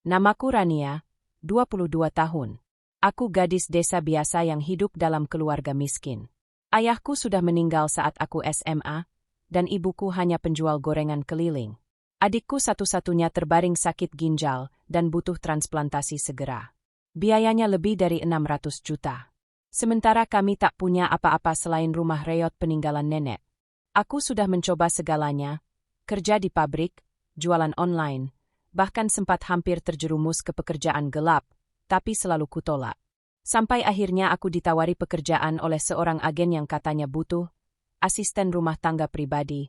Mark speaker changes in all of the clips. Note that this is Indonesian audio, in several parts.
Speaker 1: Namaku Rania, 22 tahun. Aku gadis desa biasa yang hidup dalam keluarga miskin. Ayahku sudah meninggal saat aku SMA, dan ibuku hanya penjual gorengan keliling. Adikku satu-satunya terbaring sakit ginjal dan butuh transplantasi segera. Biayanya lebih dari 600 juta. Sementara kami tak punya apa-apa selain rumah reot peninggalan nenek. Aku sudah mencoba segalanya, kerja di pabrik, jualan online, bahkan sempat hampir terjerumus ke pekerjaan gelap, tapi selalu kutolak. Sampai akhirnya aku ditawari pekerjaan oleh seorang agen yang katanya butuh asisten rumah tangga pribadi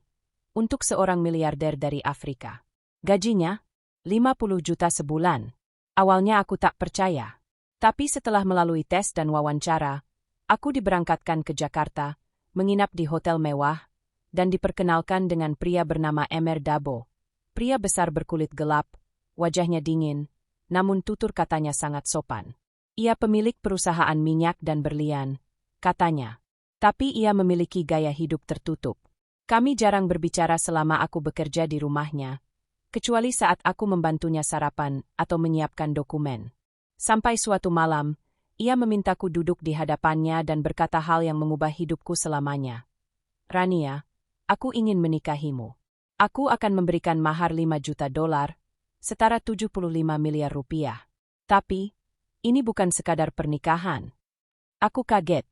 Speaker 1: untuk seorang miliarder dari Afrika. Gajinya 50 juta sebulan. Awalnya aku tak percaya. Tapi setelah melalui tes dan wawancara, aku diberangkatkan ke Jakarta, menginap di hotel mewah, dan diperkenalkan dengan pria bernama Emer Dabo. Pria besar berkulit gelap, wajahnya dingin, namun tutur katanya sangat sopan. Ia pemilik perusahaan minyak dan berlian, katanya. Tapi ia memiliki gaya hidup tertutup. Kami jarang berbicara selama aku bekerja di rumahnya, kecuali saat aku membantunya sarapan atau menyiapkan dokumen. Sampai suatu malam, ia memintaku duduk di hadapannya dan berkata hal yang mengubah hidupku selamanya. Rania, aku ingin menikahimu. Aku akan memberikan mahar 5 juta dolar, setara 75 miliar rupiah. Tapi, ini bukan sekadar pernikahan. Aku kaget.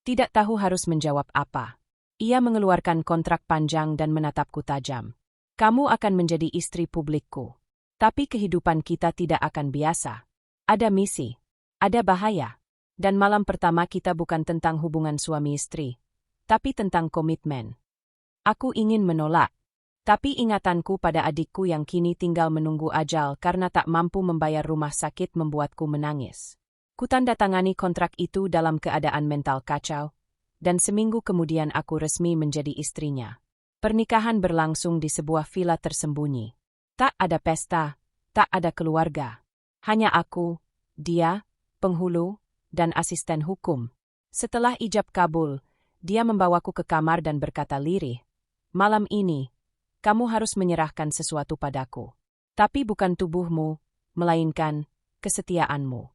Speaker 1: Tidak tahu harus menjawab apa. Ia mengeluarkan kontrak panjang dan menatapku tajam. Kamu akan menjadi istri publikku. Tapi kehidupan kita tidak akan biasa. Ada misi. Ada bahaya. Dan malam pertama kita bukan tentang hubungan suami istri, tapi tentang komitmen. Aku ingin menolak. Tapi ingatanku pada adikku yang kini tinggal menunggu ajal karena tak mampu membayar rumah sakit membuatku menangis. Kutandatangani kontrak itu dalam keadaan mental kacau, dan seminggu kemudian aku resmi menjadi istrinya. Pernikahan berlangsung di sebuah villa tersembunyi. Tak ada pesta, tak ada keluarga. Hanya aku, dia, penghulu, dan asisten hukum. Setelah ijab kabul, dia membawaku ke kamar dan berkata lirih, "Malam ini, kamu harus menyerahkan sesuatu padaku. Tapi bukan tubuhmu, melainkan kesetiaanmu."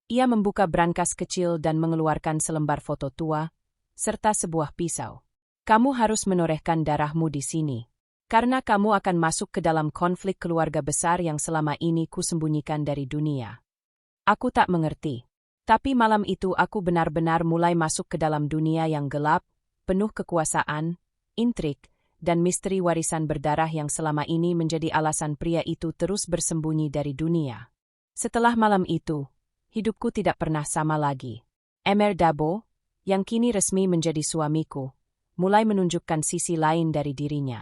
Speaker 1: Ia membuka brankas kecil dan mengeluarkan selembar foto tua, serta sebuah pisau. "Kamu harus menorehkan darahmu di sini. Karena kamu akan masuk ke dalam konflik keluarga besar yang selama ini kusembunyikan dari dunia." Aku tak mengerti. Tapi malam itu aku benar-benar mulai masuk ke dalam dunia yang gelap, penuh kekuasaan, intrik, dan misteri warisan berdarah yang selama ini menjadi alasan pria itu terus bersembunyi dari dunia. Setelah malam itu, hidupku tidak pernah sama lagi. Emer Dabo, yang kini resmi menjadi suamiku, mulai menunjukkan sisi lain dari dirinya.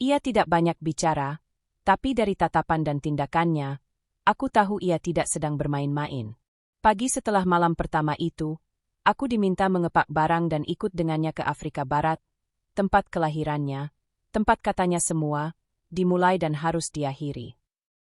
Speaker 1: Ia tidak banyak bicara, tapi dari tatapan dan tindakannya, aku tahu ia tidak sedang bermain-main. Pagi setelah malam pertama itu, aku diminta mengepak barang dan ikut dengannya ke Afrika Barat, tempat kelahirannya, tempat katanya semua dimulai dan harus diakhiri.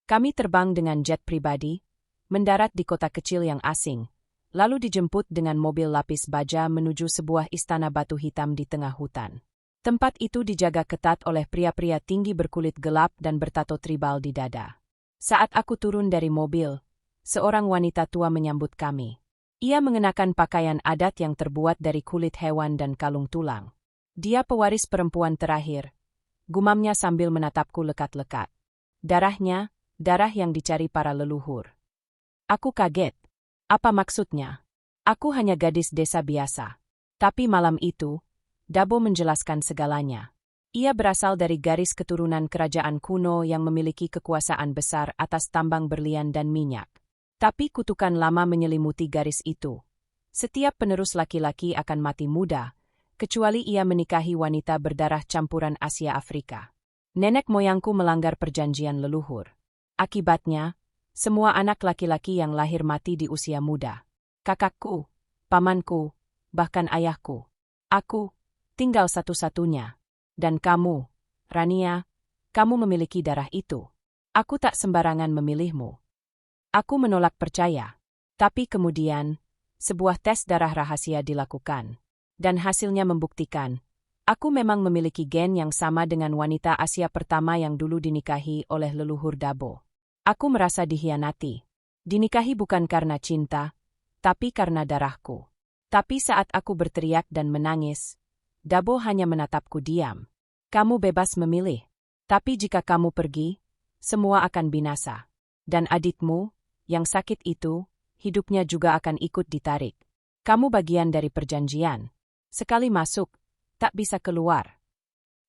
Speaker 1: Kami terbang dengan jet pribadi, mendarat di kota kecil yang asing, lalu dijemput dengan mobil lapis baja menuju sebuah istana batu hitam di tengah hutan. Tempat itu dijaga ketat oleh pria-pria tinggi berkulit gelap dan bertato tribal di dada. Saat aku turun dari mobil, seorang wanita tua menyambut kami. Ia mengenakan pakaian adat yang terbuat dari kulit hewan dan kalung tulang. Dia pewaris perempuan terakhir, gumamnya sambil menatapku lekat-lekat. Darahnya, darah yang dicari para leluhur. Aku kaget. Apa maksudnya? Aku hanya gadis desa biasa. Tapi malam itu, Dabo menjelaskan segalanya. Ia berasal dari garis keturunan kerajaan kuno yang memiliki kekuasaan besar atas tambang berlian dan minyak. Tapi kutukan lama menyelimuti garis itu. Setiap penerus laki-laki akan mati muda, kecuali ia menikahi wanita berdarah campuran Asia Afrika. Nenek moyangku melanggar perjanjian leluhur. Akibatnya, semua anak laki-laki yang lahir mati di usia muda. Kakakku, pamanku, bahkan ayahku. Aku, tinggal satu-satunya. Dan kamu, Rania, kamu memiliki darah itu. Aku tak sembarangan memilihmu. Aku menolak percaya. Tapi kemudian, sebuah tes darah rahasia dilakukan. Dan hasilnya membuktikan, aku memang memiliki gen yang sama dengan wanita Asia pertama yang dulu dinikahi oleh leluhur Dabo. Aku merasa dikhianati. Dinikahi bukan karena cinta, tapi karena darahku. Tapi saat aku berteriak dan menangis, Dabo hanya menatapku diam. Kamu bebas memilih. Tapi jika kamu pergi, semua akan binasa. Dan adikmu, yang sakit itu, hidupnya juga akan ikut ditarik. Kamu bagian dari perjanjian. Sekali masuk, tak bisa keluar.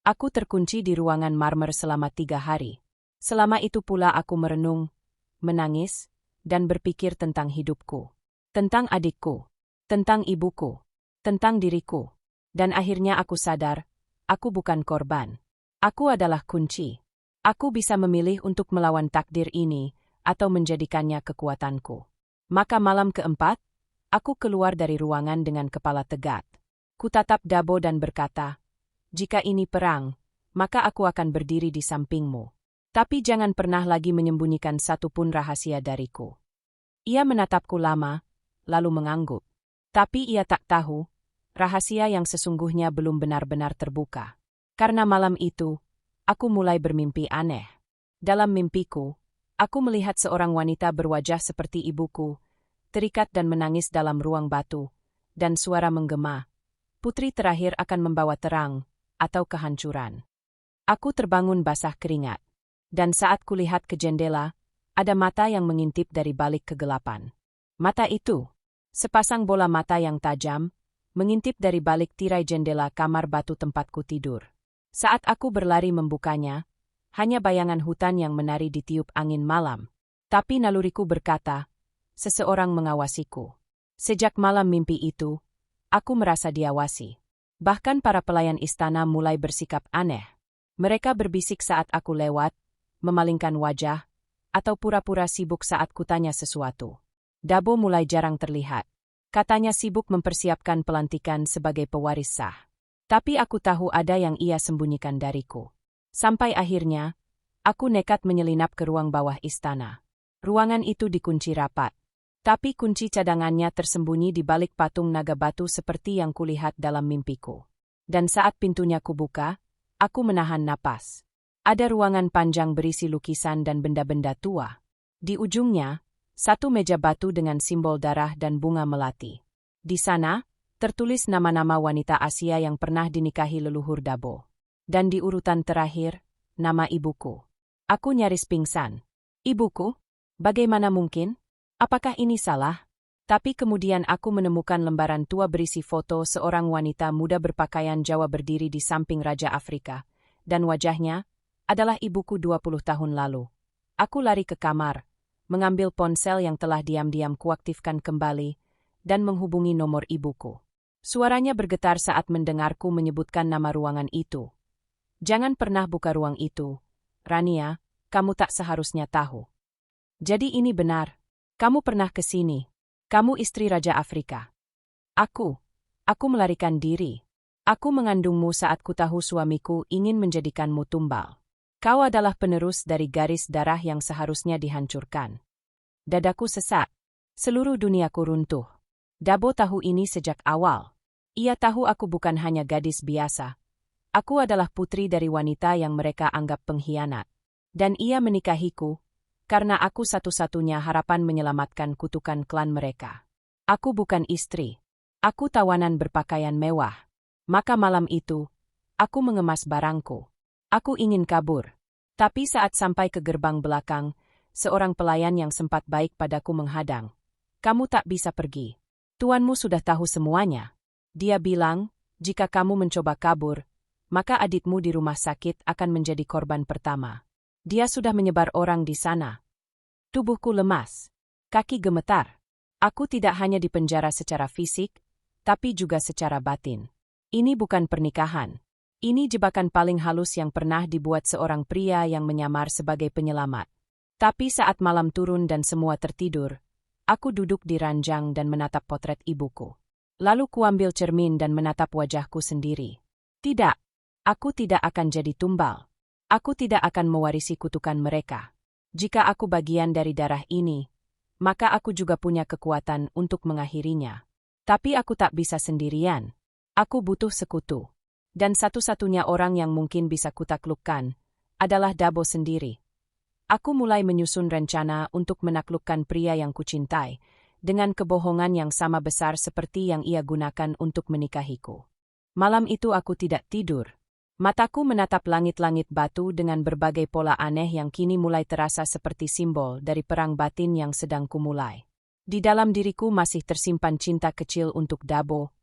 Speaker 1: Aku terkunci di ruangan marmer selama 3 hari. Selama itu pula aku merenung, menangis, dan berpikir tentang hidupku. Tentang adikku. Tentang ibuku. Tentang diriku. Dan akhirnya aku sadar, aku bukan korban. Aku adalah kunci. Aku bisa memilih untuk melawan takdir ini, atau menjadikannya kekuatanku. Maka malam keempat, aku keluar dari ruangan dengan kepala tegak. Kutatap Dabo dan berkata, jika ini perang, maka aku akan berdiri di sampingmu. Tapi jangan pernah lagi menyembunyikan satu pun rahasia dariku. Ia menatapku lama, lalu mengangguk. Tapi ia tak tahu, rahasia yang sesungguhnya belum benar-benar terbuka. Karena malam itu, aku mulai bermimpi aneh. Dalam mimpiku, aku melihat seorang wanita berwajah seperti ibuku, terikat dan menangis dalam ruang batu, dan suara menggema, putri terakhir akan membawa terang, atau kehancuran. Aku terbangun basah keringat. Dan saat kulihat ke jendela, ada mata yang mengintip dari balik kegelapan. Mata itu, sepasang bola mata yang tajam, mengintip dari balik tirai jendela kamar batu tempatku tidur. Saat aku berlari membukanya, hanya bayangan hutan yang menari ditiup angin malam. Tapi naluriku berkata, seseorang mengawasiku. Sejak malam mimpi itu, aku merasa diawasi. Bahkan para pelayan istana mulai bersikap aneh. Mereka berbisik saat aku lewat, memalingkan wajah, atau pura-pura sibuk saat kutanya sesuatu. Dabo mulai jarang terlihat. Katanya sibuk mempersiapkan pelantikan sebagai pewaris sah. Tapi aku tahu ada yang ia sembunyikan dariku. Sampai akhirnya, aku nekat menyelinap ke ruang bawah istana. Ruangan itu dikunci rapat. Tapi kunci cadangannya tersembunyi di balik patung naga batu seperti yang kulihat dalam mimpiku. Dan saat pintunya kubuka, aku menahan napas. Ada ruangan panjang berisi lukisan dan benda-benda tua. Di ujungnya, satu meja batu dengan simbol darah dan bunga melati. Di sana, tertulis nama-nama wanita Asia yang pernah dinikahi leluhur Dabo. Dan di urutan terakhir, nama ibuku. Aku nyaris pingsan. Ibuku? Bagaimana mungkin? Apakah ini salah? Tapi kemudian aku menemukan lembaran tua berisi foto seorang wanita muda berpakaian Jawa berdiri di samping Raja Afrika. Dan wajahnya adalah ibuku 20 tahun lalu. Aku lari ke kamar, mengambil ponsel yang telah diam-diam kuaktifkan kembali, dan menghubungi nomor ibuku. Suaranya bergetar saat mendengarku menyebutkan nama ruangan itu. Jangan pernah buka ruang itu. Rania, kamu tak seharusnya tahu. Jadi ini benar. Kamu pernah ke sini. Kamu istri Raja Afrika. Aku melarikan diri. Aku mengandungmu saat ku tahu suamiku ingin menjadikanmu tumbal. Kau adalah penerus dari garis darah yang seharusnya dihancurkan. Dadaku sesak. Seluruh duniaku runtuh. Dabo tahu ini sejak awal. Ia tahu aku bukan hanya gadis biasa. Aku adalah putri dari wanita yang mereka anggap pengkhianat. Dan ia menikahiku, karena aku satu-satunya harapan menyelamatkan kutukan klan mereka. Aku bukan istri. Aku tawanan berpakaian mewah. Maka malam itu, aku mengemas barangku. Aku ingin kabur. Tapi saat sampai ke gerbang belakang, seorang pelayan yang sempat baik padaku menghadang. Kamu tak bisa pergi. Tuanmu sudah tahu semuanya. Dia bilang, jika kamu mencoba kabur, maka adikmu di rumah sakit akan menjadi korban pertama. Dia sudah menyebar orang di sana. Tubuhku lemas. Kaki gemetar. Aku tidak hanya dipenjara secara fisik, tapi juga secara batin. Ini bukan pernikahan. Ini jebakan paling halus yang pernah dibuat seorang pria yang menyamar sebagai penyelamat. Tapi saat malam turun dan semua tertidur, aku duduk di ranjang dan menatap potret ibuku. Lalu kuambil cermin dan menatap wajahku sendiri. Tidak, aku tidak akan jadi tumbal. Aku tidak akan mewarisi kutukan mereka. Jika aku bagian dari darah ini, maka aku juga punya kekuatan untuk mengakhirinya. Tapi aku tak bisa sendirian. Aku butuh sekutu. Dan satu-satunya orang yang mungkin bisa kutaklukkan adalah Dabo sendiri. Aku mulai menyusun rencana untuk menaklukkan pria yang kucintai, dengan kebohongan yang sama besar seperti yang ia gunakan untuk menikahiku. Malam itu aku tidak tidur. Mataku menatap langit-langit batu dengan berbagai pola aneh yang kini mulai terasa seperti simbol dari perang batin yang sedang kumulai. Di dalam diriku masih tersimpan cinta kecil untuk Dabo,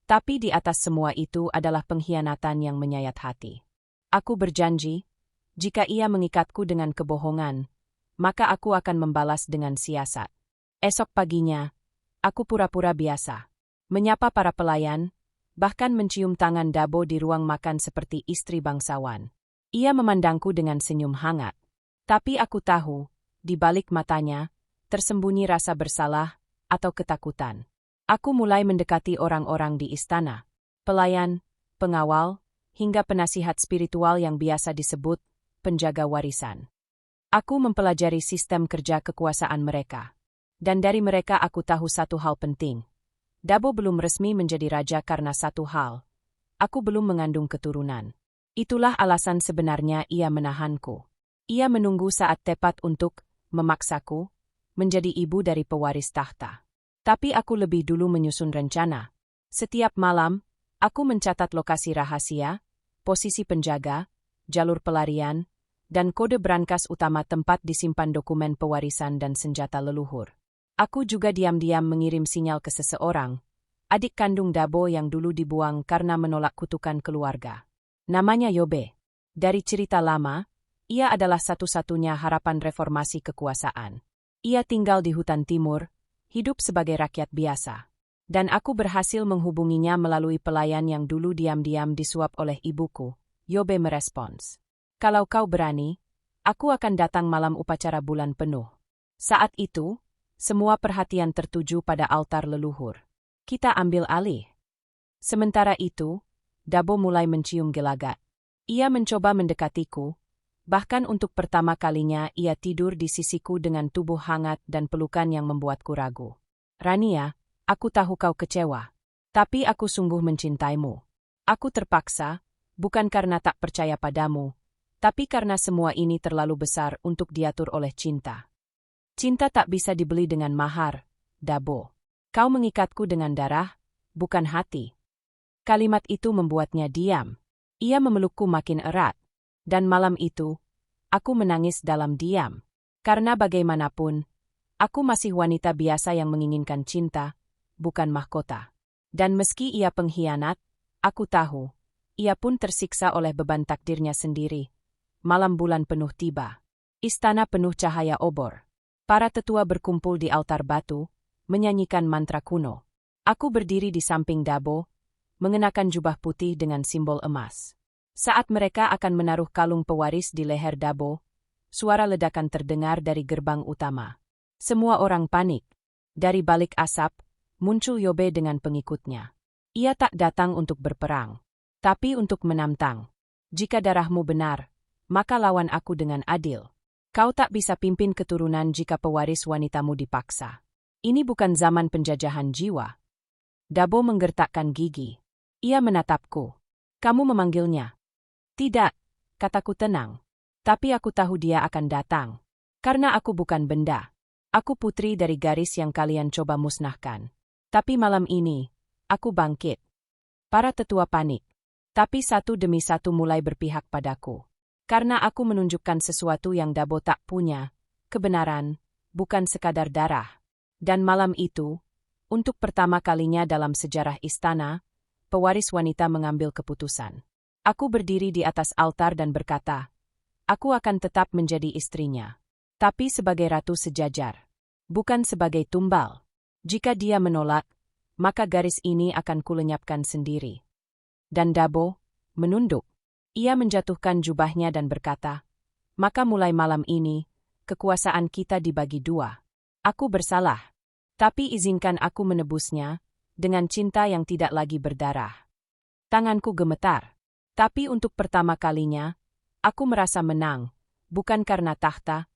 Speaker 1: tapi di atas semua itu adalah pengkhianatan yang menyayat hati. Aku berjanji, jika ia mengikatku dengan kebohongan, maka aku akan membalas dengan siasat. Esok paginya, aku pura-pura biasa, menyapa para pelayan, bahkan mencium tangan Dabo di ruang makan seperti istri bangsawan. Ia memandangku dengan senyum hangat. Tapi aku tahu, di balik matanya, tersembunyi rasa bersalah atau ketakutan. Aku mulai mendekati orang-orang di istana. Pelayan, pengawal, hingga penasihat spiritual yang biasa disebut penjaga warisan. Aku mempelajari sistem kerja kekuasaan mereka. Dan dari mereka aku tahu satu hal penting. Dabo belum resmi menjadi raja karena satu hal. Aku belum mengandung keturunan. Itulah alasan sebenarnya ia menahanku. Ia menunggu saat tepat untuk memaksaku menjadi ibu dari pewaris tahta. Tapi aku lebih dulu menyusun rencana. Setiap malam, aku mencatat lokasi rahasia, posisi penjaga, jalur pelarian, dan kode brankas utama tempat disimpan dokumen pewarisan dan senjata leluhur. Aku juga diam-diam mengirim sinyal ke seseorang, adik kandung Dabo yang dulu dibuang karena menolak kutukan keluarga. Namanya Yobe. Dari cerita lama, ia adalah satu-satunya harapan reformasi kekuasaan. Ia tinggal di hutan timur, hidup sebagai rakyat biasa. Dan aku berhasil menghubunginya melalui pelayan yang dulu diam-diam disuap oleh ibuku. Yobe merespons. Kalau kau berani, aku akan datang malam upacara bulan penuh. Saat itu, semua perhatian tertuju pada altar leluhur. Kita ambil alih. Sementara itu, Dabo mulai mencium gelagat. Ia mencoba mendekatiku, bahkan untuk pertama kalinya ia tidur di sisiku dengan tubuh hangat dan pelukan yang membuatku ragu. Rania, aku tahu kau kecewa. Tapi aku sungguh mencintaimu. Aku terpaksa, bukan karena tak percaya padamu, tapi karena semua ini terlalu besar untuk diatur oleh cinta. Cinta tak bisa dibeli dengan mahar, Dabo. Kau mengikatku dengan darah, bukan hati. Kalimat itu membuatnya diam. Ia memelukku makin erat. Dan malam itu, aku menangis dalam diam. Karena bagaimanapun, aku masih wanita biasa yang menginginkan cinta, bukan mahkota. Dan meski ia pengkhianat, aku tahu, ia pun tersiksa oleh beban takdirnya sendiri. Malam bulan penuh tiba. Istana penuh cahaya obor. Para tetua berkumpul di altar batu, menyanyikan mantra kuno. Aku berdiri di samping Dabo, mengenakan jubah putih dengan simbol emas. Saat mereka akan menaruh kalung pewaris di leher Dabo, suara ledakan terdengar dari gerbang utama. Semua orang panik. Dari balik asap, muncul Yobe dengan pengikutnya. Ia tak datang untuk berperang, tapi untuk menantang. Jika darahmu benar, maka lawan aku dengan adil. Kau tak bisa pimpin keturunan jika pewaris wanitamu dipaksa. Ini bukan zaman penjajahan jiwa. Dabo menggertakkan gigi. Ia menatapku. Kamu memanggilnya? Tidak, kataku tenang. Tapi aku tahu dia akan datang. Karena aku bukan benda. Aku putri dari garis yang kalian coba musnahkan. Tapi malam ini, aku bangkit. Para tetua panik. Tapi satu demi satu mulai berpihak padaku. Karena aku menunjukkan sesuatu yang Dabo tak punya, kebenaran, bukan sekadar darah. Dan malam itu, untuk pertama kalinya dalam sejarah istana, pewaris wanita mengambil keputusan. Aku berdiri di atas altar dan berkata, aku akan tetap menjadi istrinya. Tapi sebagai ratu sejajar, bukan sebagai tumbal. Jika dia menolak, maka garis ini akan kulenyapkan sendiri. Dan Dabo menunduk. Ia menjatuhkan jubahnya dan berkata, maka mulai malam ini, kekuasaan kita dibagi dua. Aku bersalah. Tapi izinkan aku menebusnya, dengan cinta yang tidak lagi berdarah. Tanganku gemetar. Tapi untuk pertama kalinya, aku merasa menang, bukan karena tahta,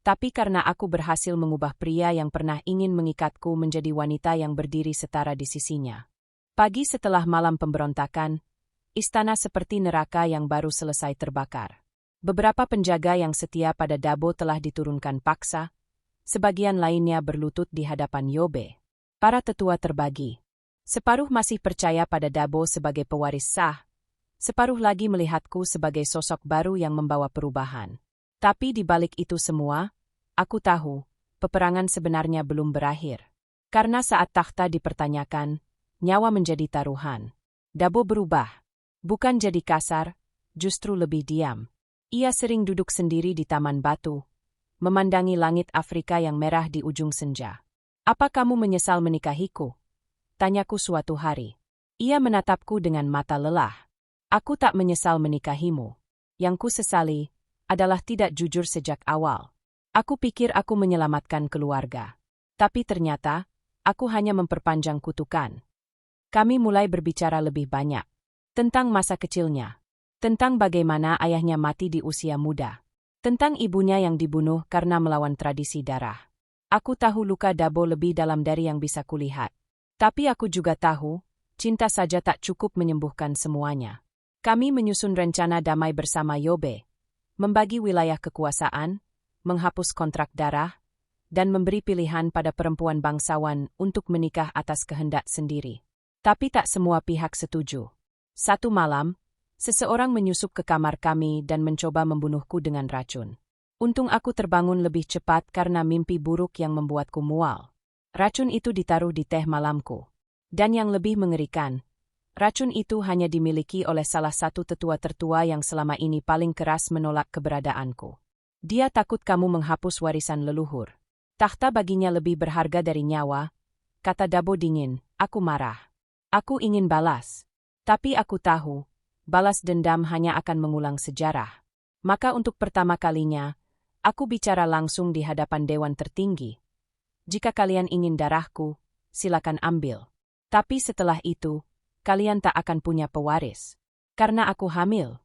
Speaker 1: tapi karena aku berhasil mengubah pria yang pernah ingin mengikatku menjadi wanita yang berdiri setara di sisinya. Pagi setelah malam pemberontakan, istana seperti neraka yang baru selesai terbakar. Beberapa penjaga yang setia pada Dabo telah diturunkan paksa, sebagian lainnya berlutut di hadapan Yobe. Para tetua terbagi. Separuh masih percaya pada Dabo sebagai pewaris sah, separuh lagi melihatku sebagai sosok baru yang membawa perubahan. Tapi di balik itu semua, aku tahu, peperangan sebenarnya belum berakhir. Karena saat takhta dipertanyakan, nyawa menjadi taruhan. Dabo berubah. Bukan jadi kasar, justru lebih diam. Ia sering duduk sendiri di taman batu, memandangi langit Afrika yang merah di ujung senja. "Apa kamu menyesal menikahiku?" tanyaku suatu hari. Ia menatapku dengan mata lelah. "Aku tak menyesal menikahimu. Yang ku sesali adalah tidak jujur sejak awal. Aku pikir aku menyelamatkan keluarga. Tapi ternyata, aku hanya memperpanjang kutukan." Kami mulai berbicara lebih banyak tentang masa kecilnya, tentang bagaimana ayahnya mati di usia muda, tentang ibunya yang dibunuh karena melawan tradisi darah. Aku tahu luka Dabo lebih dalam dari yang bisa kulihat. Tapi aku juga tahu, cinta saja tak cukup menyembuhkan semuanya. Kami menyusun rencana damai bersama Yobe, membagi wilayah kekuasaan, menghapus kontrak darah, dan memberi pilihan pada perempuan bangsawan untuk menikah atas kehendak sendiri. Tapi tak semua pihak setuju. Satu malam, seseorang menyusup ke kamar kami dan mencoba membunuhku dengan racun. Untung aku terbangun lebih cepat karena mimpi buruk yang membuatku mual. Racun itu ditaruh di teh malamku. Dan yang lebih mengerikan, racun itu hanya dimiliki oleh salah satu tetua tertua yang selama ini paling keras menolak keberadaanku. Dia takut kamu menghapus warisan leluhur. Takhta baginya lebih berharga dari nyawa, kata Dabo dingin. Aku marah. Aku ingin balas. Tapi aku tahu, balas dendam hanya akan mengulang sejarah. Maka untuk pertama kalinya, aku bicara langsung di hadapan Dewan Tertinggi. Jika kalian ingin darahku, silakan ambil. Tapi setelah itu, kalian tak akan punya pewaris. Karena aku hamil.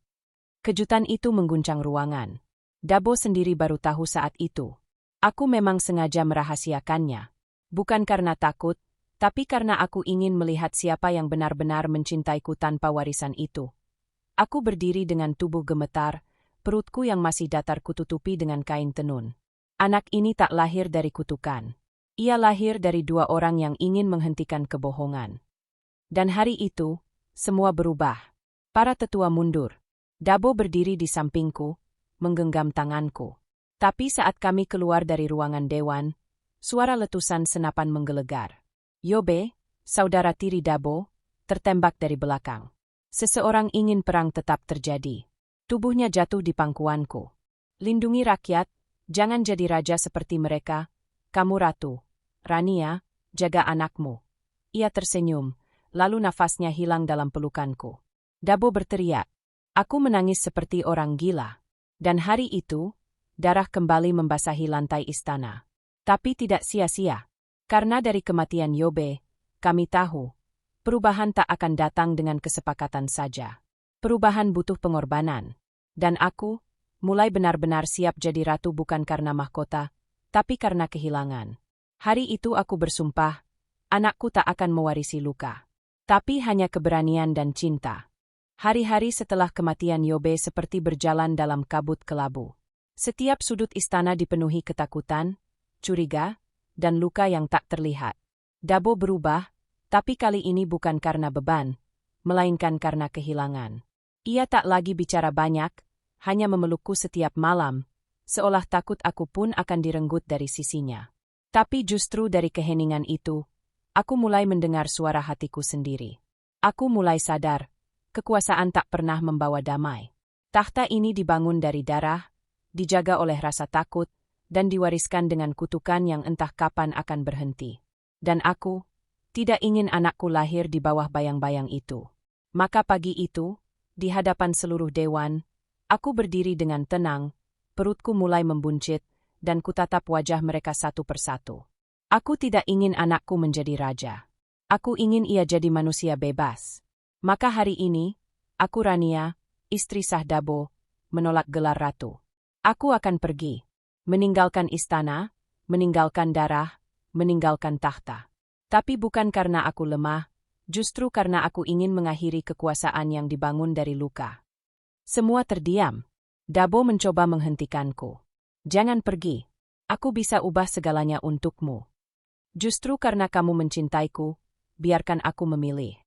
Speaker 1: Kejutan itu mengguncang ruangan. Dabo sendiri baru tahu saat itu. Aku memang sengaja merahasiakannya. Bukan karena takut, tapi karena aku ingin melihat siapa yang benar-benar mencintaiku tanpa warisan itu. Aku berdiri dengan tubuh gemetar, perutku yang masih datar kututupi dengan kain tenun. Anak ini tak lahir dari kutukan. Ia lahir dari dua orang yang ingin menghentikan kebohongan. Dan hari itu, semua berubah. Para tetua mundur. Dabo berdiri di sampingku, menggenggam tanganku. Tapi saat kami keluar dari ruangan dewan, suara letusan senapan menggelegar. Yobe, saudara tiri Dabo, tertembak dari belakang. Seseorang ingin perang tetap terjadi. Tubuhnya jatuh di pangkuanku. Lindungi rakyat, jangan jadi raja seperti mereka. Kamu ratu. Rania, jaga anakmu. Ia tersenyum, lalu nafasnya hilang dalam pelukanku. Dabo berteriak. Aku menangis seperti orang gila. Dan hari itu, darah kembali membasahi lantai istana. Tapi tidak sia-sia. Karena dari kematian Yobe, kami tahu, perubahan tak akan datang dengan kesepakatan saja. Perubahan butuh pengorbanan. Dan aku, mulai benar-benar siap jadi ratu bukan karena mahkota, tapi karena kehilangan. Hari itu aku bersumpah, anakku tak akan mewarisi luka. Tapi hanya keberanian dan cinta. Hari-hari setelah kematian Yobe seperti berjalan dalam kabut kelabu. Setiap sudut istana dipenuhi ketakutan, curiga, dan luka yang tak terlihat. Dabo berubah, tapi kali ini bukan karena beban, melainkan karena kehilangan. Ia tak lagi bicara banyak, hanya memelukku setiap malam, seolah takut aku pun akan direnggut dari sisinya. Tapi justru dari keheningan itu, aku mulai mendengar suara hatiku sendiri. Aku mulai sadar, kekuasaan tak pernah membawa damai. Takhta ini dibangun dari darah, dijaga oleh rasa takut, dan diwariskan dengan kutukan yang entah kapan akan berhenti. Dan aku tidak ingin anakku lahir di bawah bayang-bayang itu. Maka pagi itu, di hadapan seluruh dewan, aku berdiri dengan tenang, perutku mulai membuncit, dan kutatap wajah mereka satu persatu. Aku tidak ingin anakku menjadi raja. Aku ingin ia jadi manusia bebas. Maka hari ini, aku Rania, istri sah Dabo, menolak gelar ratu. Aku akan pergi. Meninggalkan istana, meninggalkan darah, meninggalkan takhta. Tapi bukan karena aku lemah, justru karena aku ingin mengakhiri kekuasaan yang dibangun dari luka. Semua terdiam. Dabo mencoba menghentikanku. Jangan pergi. Aku bisa ubah segalanya untukmu. Justru karena kamu mencintaiku, biarkan aku memilih.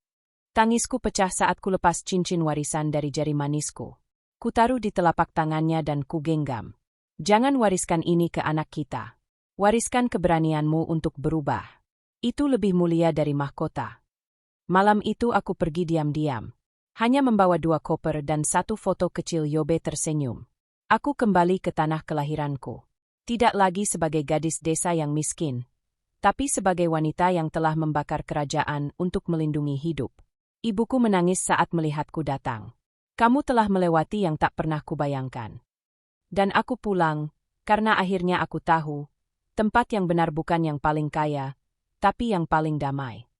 Speaker 1: Tangisku pecah saat ku lepas cincin warisan dari jari manisku. Kutaruh di telapak tangannya dan ku genggam. Jangan wariskan ini ke anak kita. Wariskan keberanianmu untuk berubah. Itu lebih mulia dari mahkota. Malam itu aku pergi diam-diam. Hanya membawa 2 koper dan 1 foto kecil Yobe tersenyum. Aku kembali ke tanah kelahiranku. Tidak lagi sebagai gadis desa yang miskin, tapi sebagai wanita yang telah membakar kerajaan untuk melindungi hidup. Ibuku menangis saat melihatku datang. Kamu telah melewati yang tak pernah kubayangkan. Dan aku pulang, karena akhirnya aku tahu, tempat yang benar bukan yang paling kaya, tapi yang paling damai.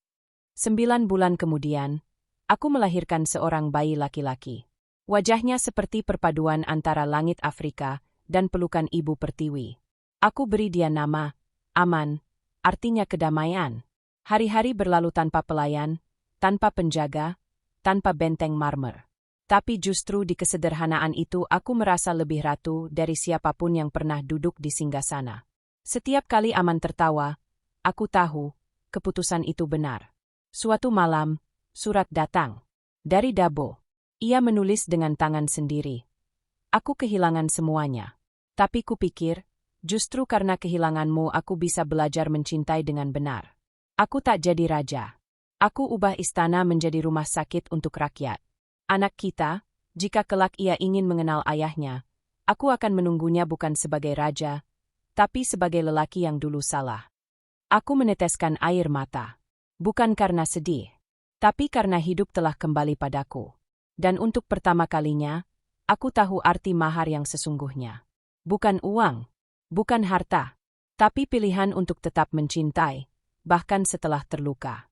Speaker 1: 9 bulan kemudian, aku melahirkan seorang bayi laki-laki. Wajahnya seperti perpaduan antara langit Afrika dan pelukan ibu pertiwi. Aku beri dia nama, Aman, artinya kedamaian. Hari-hari berlalu tanpa pelayan, tanpa penjaga, tanpa benteng marmer. Tapi justru di kesederhanaan itu aku merasa lebih ratu dari siapapun yang pernah duduk di singgasana. Setiap kali Aman tertawa, aku tahu, keputusan itu benar. Suatu malam, surat datang. Dari Dabo. Ia menulis dengan tangan sendiri. Aku kehilangan semuanya. Tapi kupikir, justru karena kehilanganmu aku bisa belajar mencintai dengan benar. Aku tak jadi raja. Aku ubah istana menjadi rumah sakit untuk rakyat. Anak kita, jika kelak ia ingin mengenal ayahnya, aku akan menunggunya bukan sebagai raja, tapi sebagai lelaki yang dulu salah. Aku meneteskan air mata. Bukan karena sedih, tapi karena hidup telah kembali padaku. Dan untuk pertama kalinya, aku tahu arti mahar yang sesungguhnya. Bukan uang, bukan harta, tapi pilihan untuk tetap mencintai, bahkan setelah terluka.